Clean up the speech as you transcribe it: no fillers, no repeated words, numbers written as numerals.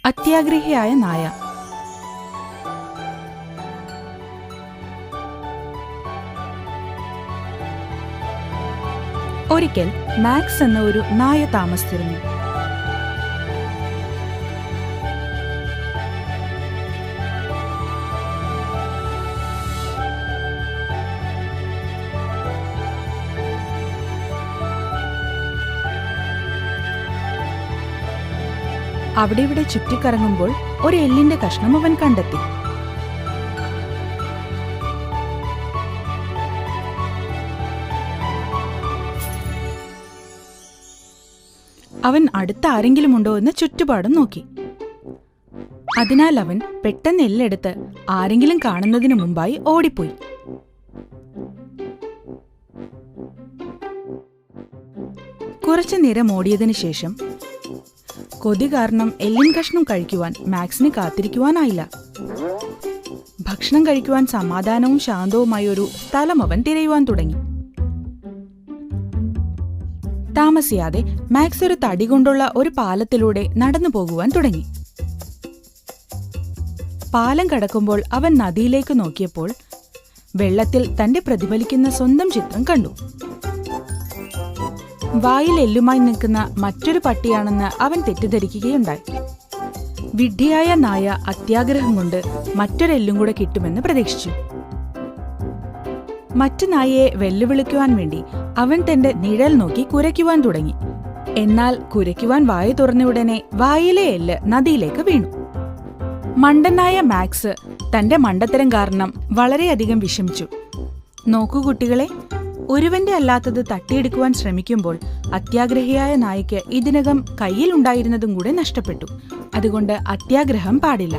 അത്യാഗ്രഹിയായ നായ. ഒരിക്കൽ മാക്സ് എന്ന ഒരു നായ താമസിച്ചിരുന്നു. അവിടെ ഇവിടെ ചുറ്റിക്കറങ്ങുമ്പോൾ ഒരു എല്ലിന്റെ കഷ്ണം അവൻ കണ്ടെത്തി. അവൻ അടുത്ത ആരെങ്കിലും ഉണ്ടോ എന്ന് ചുറ്റുപാടും നോക്കി. അതിനാൽ അവൻ പെട്ടെന്ന് എല്ലെടുത്ത് ആരെങ്കിലും കാണുന്നതിന് മുമ്പായി ഓടിപ്പോയി. കുറച്ചു നേരം ഓടിയതിനു ശേഷം കൊതി കാരണം എല്ലിൻ കഷ്ണം കഴിക്കുവാൻ മാക്സിന് കാത്തിരിക്കുവാനായില്ല. ഭക്ഷണം കഴിക്കുവാൻ സമാധാനവും ശാന്തവുമായ ഒരു സ്ഥലം അവൻ തിരയുവാൻ തുടങ്ങി. താമസിയാതെ മാക്സ് ഒരു തടി കൊണ്ടുള്ള ഒരു പാലത്തിലൂടെ നടന്നു പോകുവാൻ തുടങ്ങി. പാലം കടക്കുമ്പോൾ അവൻ നദിയിലേക്ക് നോക്കിയപ്പോൾ വെള്ളത്തിൽ തന്റെ പ്രതിഫലിക്കുന്ന സ്വന്തം ചിത്രം കണ്ടു. വായിൽ എല്ലുമായി നിൽക്കുന്ന മറ്റൊരു പട്ടിയാണെന്ന് അവൻ തെറ്റിദ്ധരിക്കുകയുണ്ടായി. വിഡ്ഢിയായ നായ അത്യാഗ്രഹം കൊണ്ട് മറ്റൊരെല്ലും കൂടെ കിട്ടുമെന്ന് പ്രതീക്ഷിച്ചു. മറ്റു നായയെ വെല്ലുവിളിക്കുവാൻ വേണ്ടി അവൻ തന്റെ നിഴൽ നോക്കി കുരയ്ക്കുവാൻ തുടങ്ങി. എന്നാൽ കുരയ്ക്കുവാൻ വായ തുറന്നയുടനെ വായിലെ എല്ല് നദിയിലേക്ക് വീണു. മണ്ടനായ മാക്സ് തന്റെ മണ്ടത്തരം കാരണം വളരെയധികം വിഷമിച്ചു. നോക്കൂ കുട്ടികളെ, ഒരുവന്റെ അല്ലാത്തത് തട്ടിയെടുക്കുവാൻ ശ്രമിക്കുമ്പോൾ അത്യാഗ്രഹിയായ നായയ്ക്ക് ഇതിനകം കയ്യിലുണ്ടായിരുന്നതും കൂടെ നഷ്ടപ്പെട്ടു. അതുകൊണ്ട് അത്യാഗ്രഹം പാടില്ല.